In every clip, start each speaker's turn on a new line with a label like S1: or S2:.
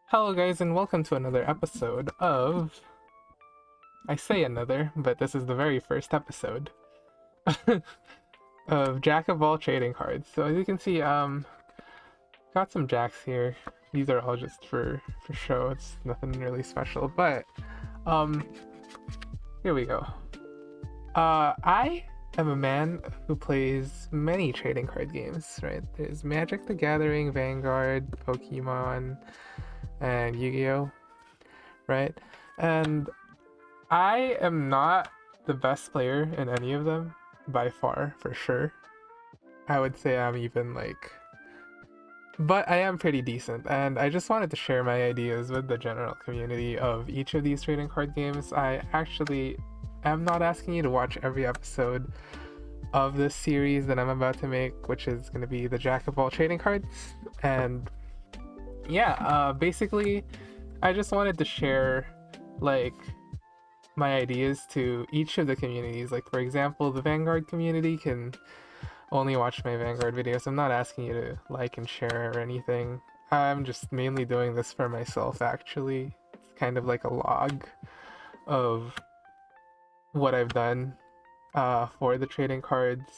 S1: Hello guys and welcome to another episode of... I say another, but this is the very first episode of Jack of all trading cards. So as you can see, got some jacks here. These are all just for show, it's nothing really special, but here we go. I am a man who plays many trading card games, right? There's Magic the Gathering, Vanguard, Pokemon, and Yu-Gi-Oh, right? And I am not the best player in any of them by far, for sure. I would say I'm even like, but I am pretty decent, and I just wanted to share my ideas with the general community of each of these trading card games. I actually am not asking you to watch every episode of this series that I'm about to make, which is going to be the Jack of all trading cards. And yeah, basically I just wanted to share like my ideas to each of the communities. Like, for example, the Vanguard community can only watch my Vanguard videos. I'm not asking you to like and share or anything. I'm just mainly doing this for myself, actually. It's kind of like a log of what I've done for the trading cards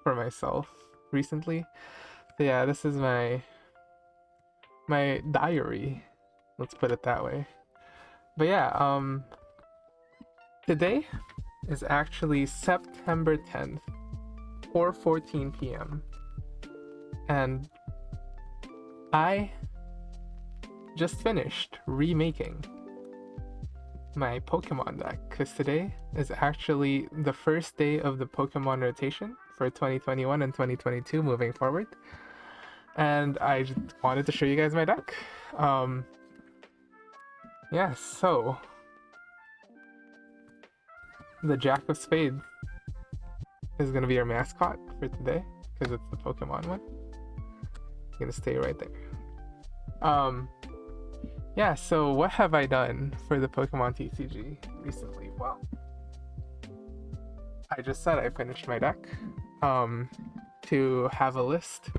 S1: for myself recently. So yeah, this is my diary, let's put it that way. But yeah, today is actually September 10th, 4:14 p.m. and I just finished remaking my Pokemon deck, because today is actually the first day of the Pokemon rotation for 2021 and 2022 moving forward. And I just wanted to show you guys my deck. Yeah, so the Jack of Spades is gonna be our mascot for today because it's the Pokemon one. It's gonna stay right there. Yeah, so what have I done for the Pokemon TCG recently? Well, I just said I finished my deck to have a list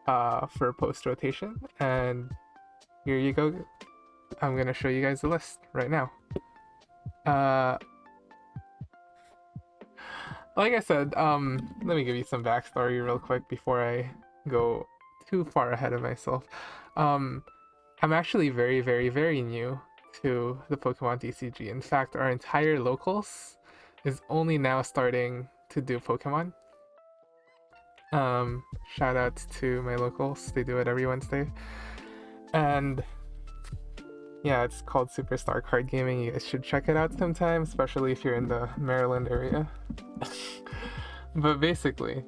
S1: for post rotation, and here you go. I'm gonna show you guys the list right now. Like I said, let me give you some backstory real quick before I go too far ahead of myself. I'm actually very, very, very new to the Pokemon TCG. In fact, our entire locals is only now starting to do Pokemon. Shout outs to my locals, they do it every Wednesday. And yeah, it's called Superstar Card Gaming. You guys should check it out sometime, especially if you're in the Maryland area. But basically,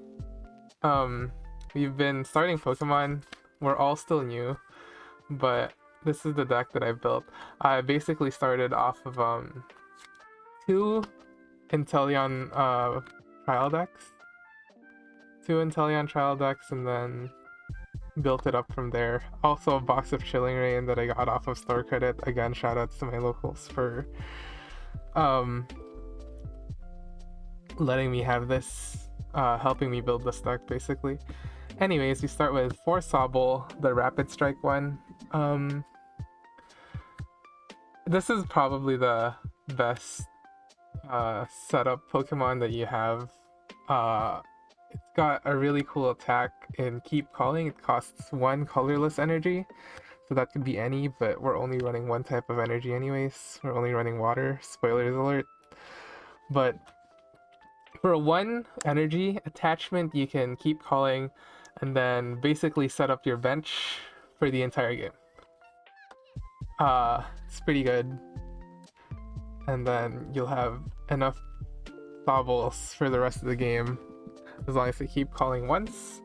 S1: we've been starting Pokemon. We're all still new, but this is the deck that I've built. I basically started off of two Inteleon trial decks, and then built it up from there. Also a box of Chilling Reign that I got off of store credit. Again, shout outs to my locals for letting me have this, helping me build this deck basically. Anyways, we start with 4 Sobble, the Rapid Strike one. This is probably the best setup Pokemon that you have. It's got a really cool attack in Keep Calling. It costs 1 colorless energy, so that could be any, but we're only running one type of energy anyways. We're only running water, spoilers alert. But for a 1 energy attachment, you can Keep Calling and then basically set up your bench for the entire game. It's pretty good. And then you'll have enough Sobbles for the rest of the game, as long as they Keep Calling once.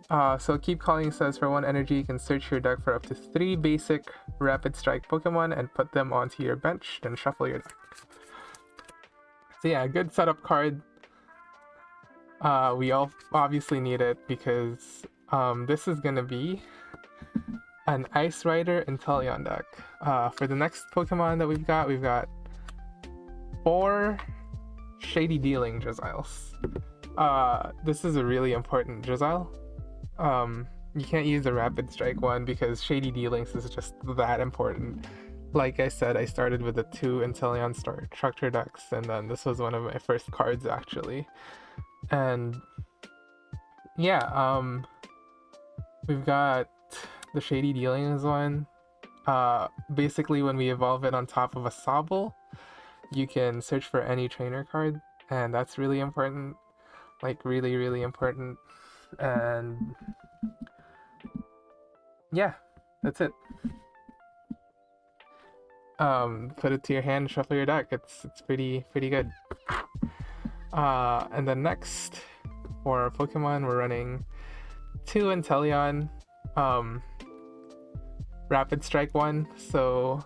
S1: So Keep Calling says for 1 energy, you can search your deck for up to 3 basic Rapid Strike Pokemon and put them onto your bench, then shuffle your deck. So yeah, good setup card. We all obviously need it because this is gonna be an Ice Rider Inteleon deck. For the next Pokemon that we've got 4 Shady Dealing Drizziles. This is a really important Drizzile. you can't use the Rapid Strike one because Shady D-Links is just that important. Like I said, I started with the 2 Inteleon structure decks, and then this was one of my first cards actually. And yeah, we've got the Shady D-Links one. Basically when we evolve it on top of a Sobble, you can search for any trainer card, and that's really important. Like really important. And yeah, that's it. Put it to your hand, shuffle your deck. It's pretty good. And then next for Pokemon, we're running 2 Inteleon, Rapid Strike 1. So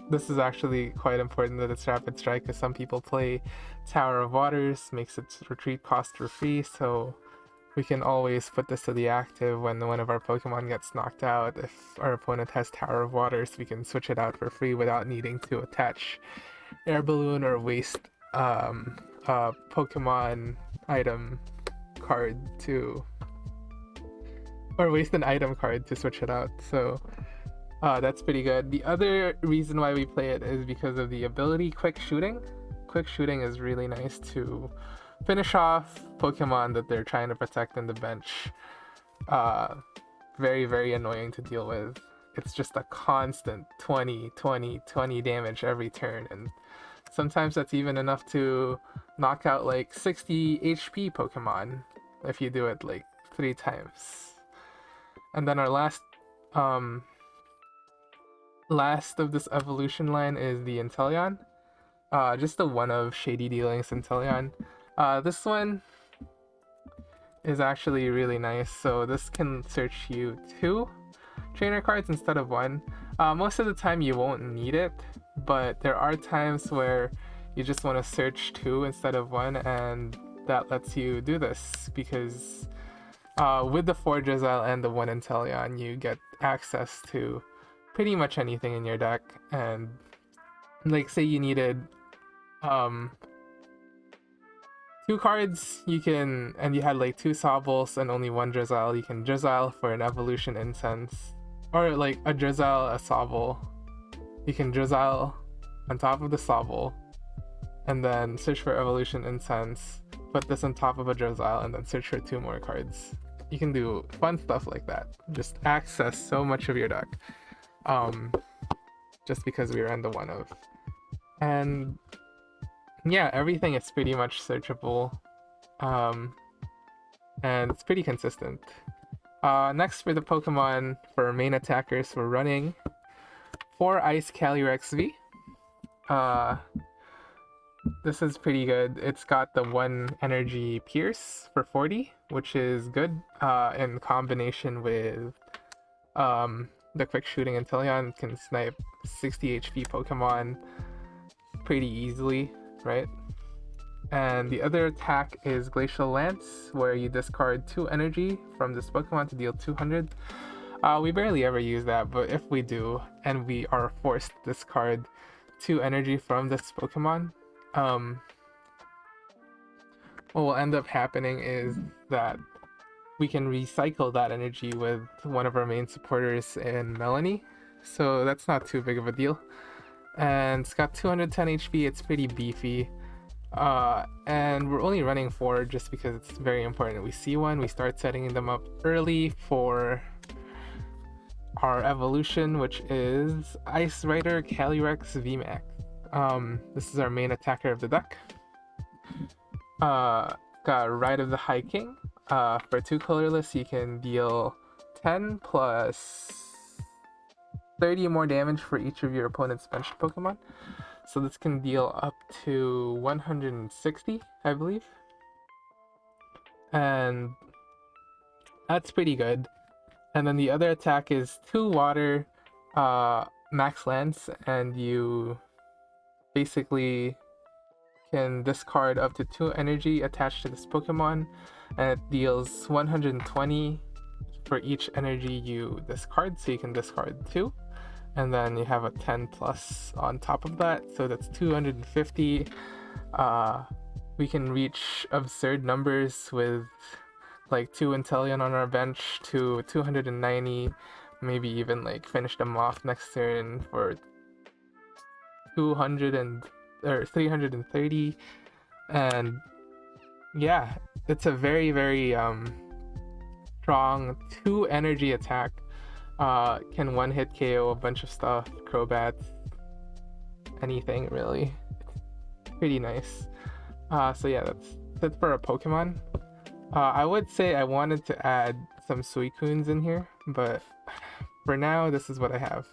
S1: this is actually quite important that it's Rapid Strike, because some people play Tower of Waters, makes its retreat cost for free, so we can always put this to the active when one of our Pokemon gets knocked out. If our opponent has Tower of Waters, we can switch it out for free without needing to attach Air Balloon or waste a Pokemon item card to, or waste an item card to switch it out. So that's pretty good. The other reason why we play it is because of the ability Quick Shooting. Quick Shooting is really nice to finish off Pokemon that they're trying to protect in the bench. Very annoying to deal with. It's just a constant 20 damage every turn, and sometimes that's even enough to knock out like 60 HP Pokemon if you do it like 3 times. And then our last of this evolution line is the Inteleon. Just the one of Shady D-Links Inteleon. This one is actually really nice. So this can search you 2 trainer cards instead of 1. Most of the time you won't need it, but there are times where you just want to search 2 instead of 1, and that lets you do this because with the 4 Drizzile and the 1 Inteleon, you get access to pretty much anything in your deck. And like, say you needed 2 cards, you can, and you had like 2 Sobbles and only 1 Drizzile, you can Drizzile for an Evolution Incense, or like a Drizzile, a Sobble. You can Drizzile on top of the Sobble, and then search for Evolution Incense, put this on top of a Drizzile, and then search for 2 more cards. You can do fun stuff like that. Just access so much of your deck. Just because we ran the 1 of. And yeah, everything is pretty much searchable. And it's pretty consistent. Next for the Pokemon, for main attackers, we're running 4 Ice Calyrex V. This is pretty good. It's got the 1 energy pierce for 40, which is good in combination with the Quick Shooting Inteleon. Can snipe 60 HP Pokemon pretty easily, right? And the other attack is Glacial Lance, where you discard 2 energy from this Pokemon to deal 200. We barely ever use that, but if we do, and we are forced to discard 2 energy from this Pokemon, what will end up happening is that we can recycle that energy with one of our main supporters in Melony, so that's not too big of a deal. And it's got 210 HP, it's pretty beefy. And we're only running 4 just because it's very important. We see one, we start setting them up early for our evolution, which is Ice Rider Calyrex VMAX. This is our main attacker of the deck. Got Ride of the High King. For 2 colorless, you can deal 10 plus 30 more damage for each of your opponent's benched Pokemon. So this can deal up to 160, I believe. And that's pretty good. And then the other attack is 2 water max lance, and you basically can discard up to 2 energy attached to this Pokemon, and it deals 120 for each energy you discard, so you can discard 2. And then you have a 10 plus on top of that, so that's 250. We can reach absurd numbers with like 2 Inteleon on our bench to 290, maybe even like finish them off next turn for 200 or 330. And yeah, it's a very, very strong 2 energy attack. Can one hit KO a bunch of stuff, Crobats, anything really. It's pretty nice. So yeah, that's it for a Pokemon. I would say I wanted to add some Suicunes in here, but for now, this is what I have.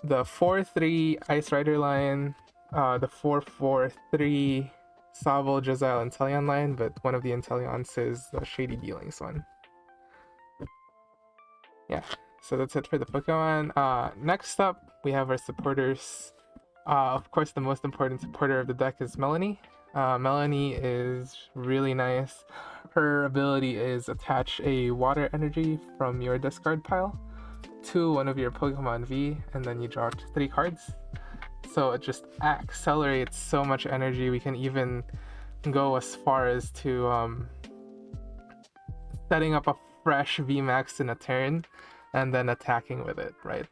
S1: The 4-3 Ice Rider line, the 4-4-3 Sobble, Drizzile, and Inteleon line, but one of the Inteleons is the Shady Dealings one. Yeah, so that's it for the Pokemon. Next up, we have our supporters. Of course, the most important supporter of the deck is Melony. Melony is really nice. Her ability is attach a water energy from your discard pile to one of your Pokemon V, and then you draw 3 cards. So it just accelerates so much energy. We can even go as far as to setting up a fresh VMAX in a turn and then attacking with it, right?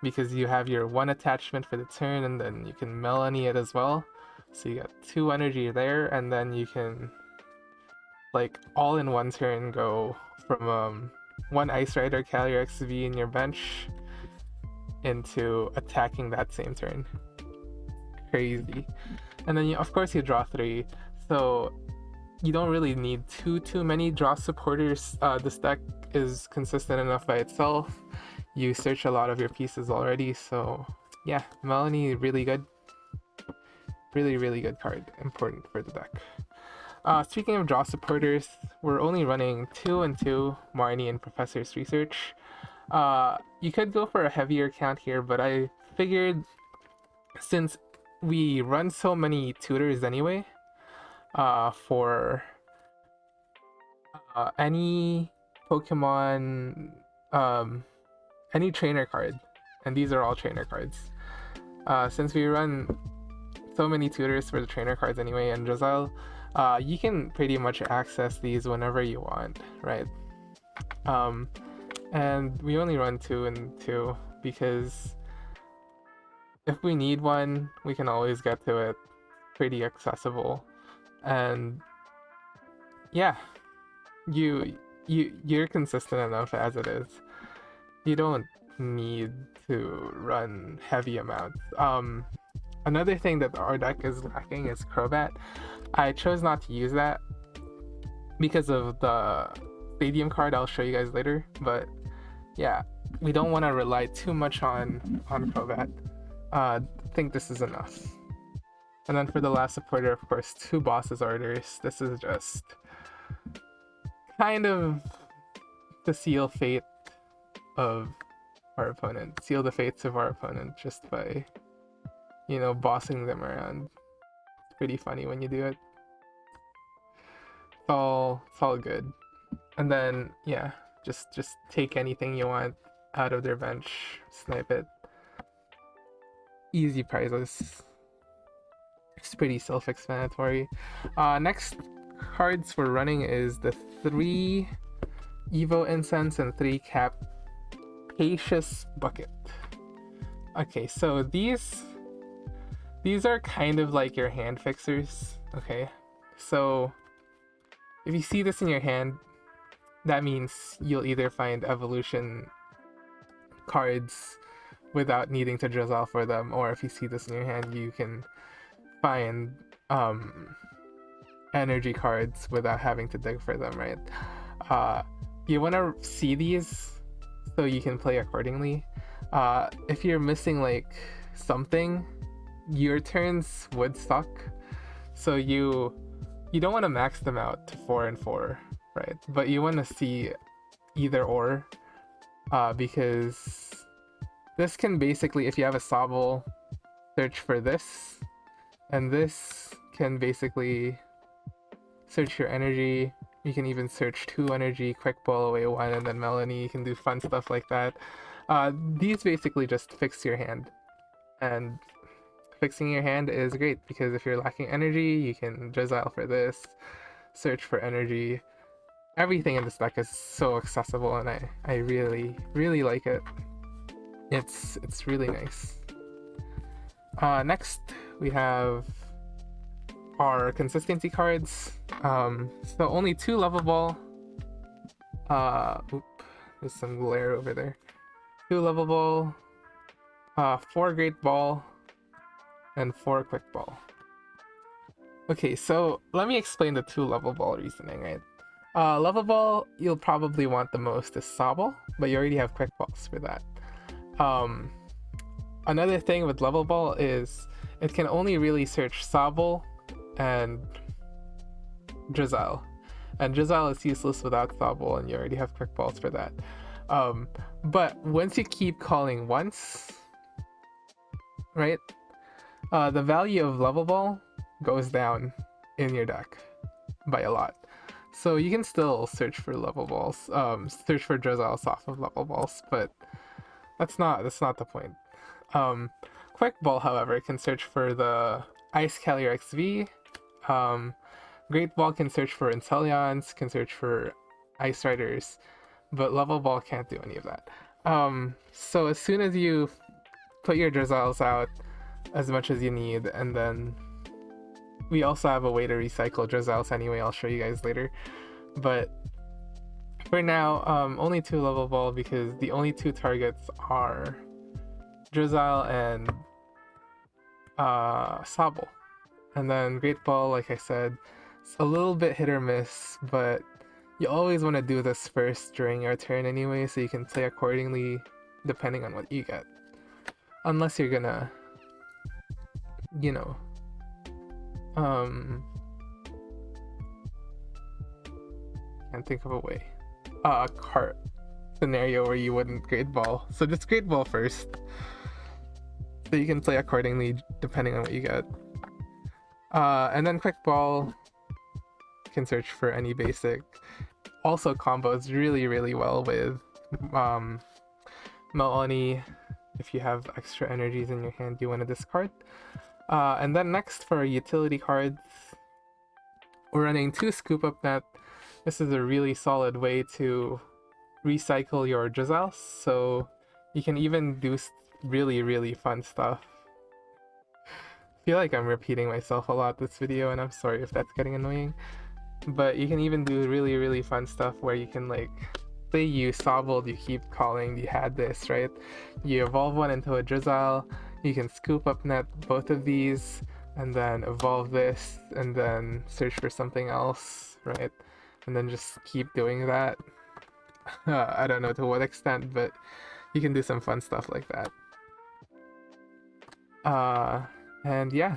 S1: Because you have your 1 attachment for the turn, and then you can Melony it as well. So you got 2 energy there, and then you can, like, all in one turn go from 1 Ice Rider Calyrex V in your bench into attacking that same turn. Crazy. And then of course you draw 3, so you don't really need too many draw supporters. This deck is consistent enough by itself. You search a lot of your pieces already, so yeah, Melony, really good. Really good card, important for the deck. Speaking of draw supporters, we're only running 2 and 2, Marnie and Professor's Research. You could go for a heavier count here, but I figured since we run so many tutors anyway, for any Pokemon, any trainer card, and these are all trainer cards. Since we run so many tutors for the trainer cards anyway, and Drizzile, you can pretty much access these whenever you want, right? And we only run 2 and 2 because if we need one, we can always get to it. Pretty accessible. And yeah, you're consistent enough as it is. You don't need to run heavy amounts. Another thing that our deck is lacking is Crobat. I chose not to use that because of the stadium card I'll show you guys later, but yeah, we don't want to rely too much on Crobat. I think this is enough. And then for the last supporter, of course, 2 bosses orders. This is just kind of to seal fate of our opponent. Seal the fates of our opponent just by, you know, bossing them around. It's pretty funny when you do it. It's all good. And then yeah, just take anything you want out of their bench, snipe it. Easy prizes. It's pretty self-explanatory. Next cards we're running is the 3 Evo Incense and 3 Capacious Bucket. Okay, so these are kind of like your hand fixers. Okay, so if you see this in your hand, that means you'll either find evolution cards without needing to Drizzile for them, or if you see this in your hand, you can find energy cards without having to dig for them, right? You want to see these so you can play accordingly. If you're missing like something, your turns would suck, so you don't want to max them out to 4 and 4, right? But you want to see either or, because this can basically, if you have a Sobble, search for this, and this can basically search your energy. You can even search 2 energy, quick ball away 1, and then Melony. You can do fun stuff like that. These basically just fix your hand, and fixing your hand is great because if you're lacking energy, you can Drizzile for this. search for energy. Everything in this deck is so accessible, and I really, really like it. It's really nice. Next, we have our consistency cards. So only 2 level ball. There's some glare over there. 2 level ball, 4 great ball, and 4 quick ball. Okay, so let me explain the 2 level ball reasoning, right? Level ball, you'll probably want the most is Sobble, but you already have quick balls for that. Another thing with level ball is it can only really search Sobble and Drizzile. And Drizzile is useless without Sobble, and you already have quick balls for that. But once you keep calling once, right, the value of level ball goes down in your deck by a lot. So you can still search for level balls, search for Drizziles off of level balls, but that's not the point. Quick ball, however, can search for the Ice Calyrex V. Great ball can search for Inteleons, can search for Ice Riders, but level ball can't do any of that. So as soon as you put your Drizziles out as much as you need, and then we also have a way to recycle Drizziles anyway, I'll show you guys later. But for now, only 2 level ball because the only 2 targets are Drizzile and Sobble. And then Great Ball, like I said, it's a little bit hit or miss, but you always want to do this first during your turn anyway, so you can play accordingly depending on what you get. Unless you're gonna, you know, can't think of a way. A cart scenario where you wouldn't Great Ball. So just Great Ball first, so you can play accordingly depending on what you get. And then Quick Ball can search for any basic. Also combos really, really well with Melony. If you have extra energies in your hand you want to discard. And then next for utility cards, we're running 2 Scoop Up Net. This is a really solid way to recycle your Drizzile, so you can even do really, really fun stuff. I feel like I'm repeating myself a lot this video, and I'm sorry if that's getting annoying. But you can even do really, really fun stuff where you can, like, say you Sobbled, you keep calling, you had this, right? You evolve one into a Drizzile, you can Scoop Up Net both of these, and then evolve this, and then search for something else, right? And then just keep doing that. I don't know to what extent, but you can do some fun stuff like that. And yeah,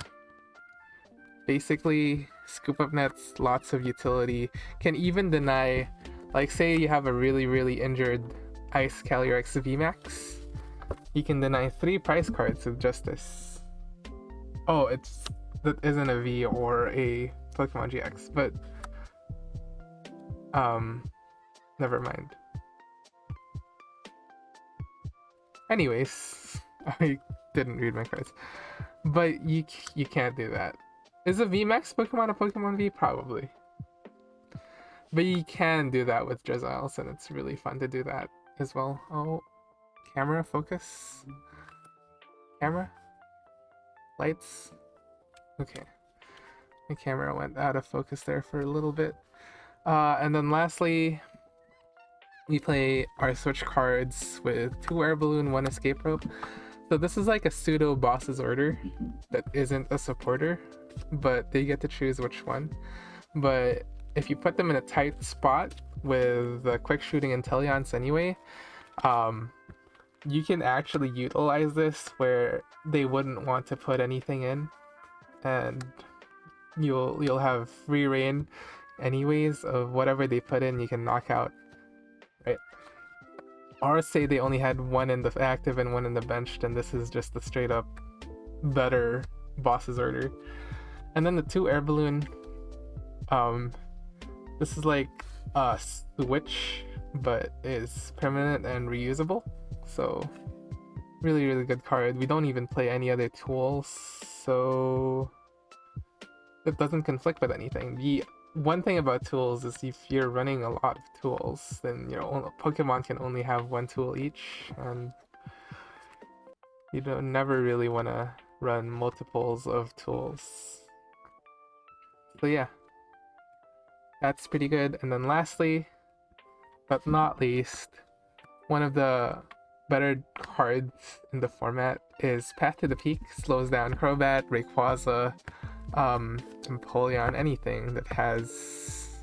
S1: basically Scoop Up Nets, lots of utility, can even deny, like say you have a really, really injured Ice Calyrex VMAX, you can deny 3 prize cards with just this. Oh, that isn't a V or a Pokemon GX, but never mind. Anyways, I didn't read my cards, but you can't do that. Is a VMAX Pokemon a Pokemon V? Probably. But you can do that with Drizziles, and it's really fun to do that as well. Oh, camera focus. Camera? Lights? Okay. My camera went out of focus there for a little bit. And then lastly, we play our switch cards with 2 Air Balloon, 1 Escape Rope. So this is like a pseudo boss's order that isn't a supporter, but they get to choose which one. But if you put them in a tight spot with the quick shooting Inteleons anyway, you can actually utilize this where they wouldn't want to put anything in, and you'll have free reign anyways of whatever they put in. You can knock out, right? Or say they only had 1 in the active and 1 in the bench, then this is just the straight up better boss's order. And then the 2 Air Balloon, this is like a switch, but is permanent and reusable. So really, really good card. We don't even play any other tools, so it doesn't conflict with anything. The one thing about tools is if you're running a lot of tools, then Pokemon can only have one tool each, and you don't never really want to run multiples of tools. So yeah, that's pretty good. And then lastly, but not least, one of the better cards in the format is Path to the Peak. Slows down Crobat, Rayquaza, Inteleon, anything that has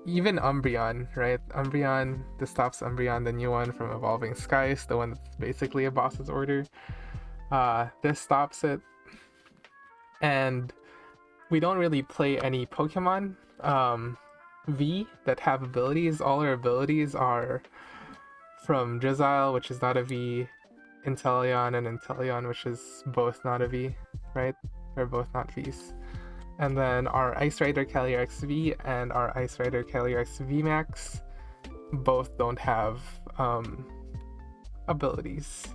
S1: even Umbreon, right? Umbreon, this stops Umbreon, the new one from Evolving Skies, the one that's basically a boss's order. This stops it, and we don't really play any Pokemon V that have abilities. All our abilities are from Drizzile, which is not a V, Inteleon, and Inteleon, which is both not a V, right? They're both not Vs. And then our Ice Rider Calyrex V and our Ice Rider Calyrex VMAX both don't have abilities.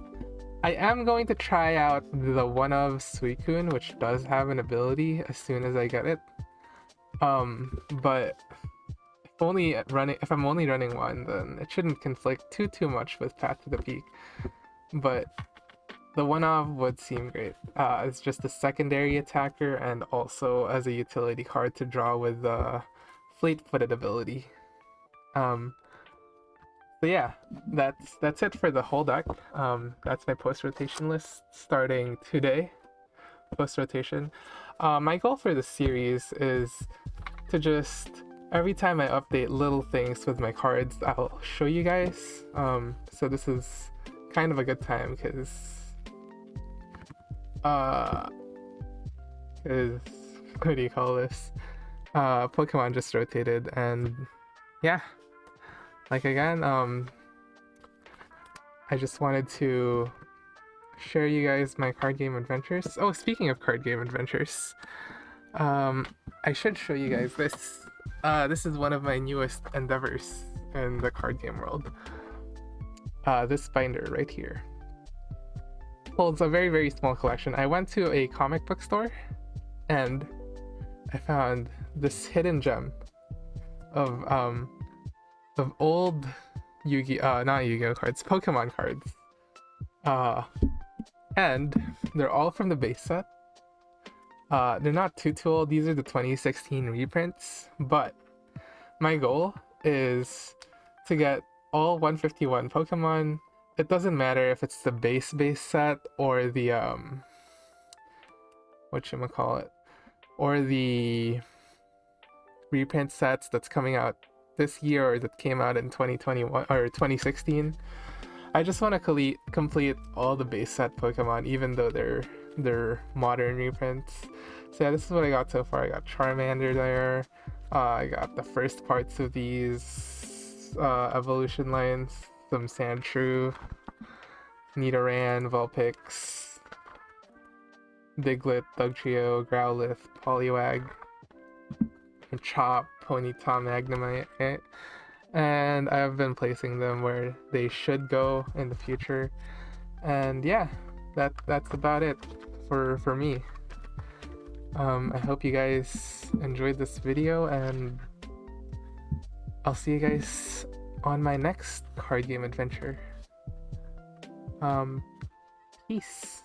S1: I am going to try out the one of Suicune, which does have an ability, as soon as I get it. But if I'm only running one, then it shouldn't conflict too much with Path to the Peak. But the one-of would seem great. It's just a secondary attacker and also as a utility card to draw with the Fleet-footed ability. So yeah, that's it for the whole deck. That's my post-rotation list starting today. Post-rotation. My goal for the series is to just, every time I update little things with my cards, I'll show you guys. So this is kind of a good time because what do you call this? Pokemon just rotated, and yeah, like again, I just wanted to share you guys my card game adventures. Oh, speaking of card game adventures, I should show you guys this. This is one of my newest endeavors in the card game world. This binder right here holds a very small collection. I went to a comic book store and I found this hidden gem of old not Yu-Gi-Oh cards, Pokemon cards. And they're all from the base set. They're not too old. These are the 2016 reprints, but my goal is to get all 151 Pokemon. It doesn't matter if it's the base set or the whatchamacallit, or the reprint sets that's coming out this year or that came out in 2021 or 2016. I just want to complete all the base set Pokemon, even though they're modern reprints. So yeah, this is what I got so far. I got Charmander there. I got the first parts of these evolution lines, some Sandshrew, Nidoran, Vulpix, Diglett, Dugtrio, Growlithe, Poliwag, Chop, Ponyta, Magnemite, and I've been placing them where they should go in the future. And yeah, that's about it for me. I hope you guys enjoyed this video, and I'll see you guys on my next card game adventure. Peace.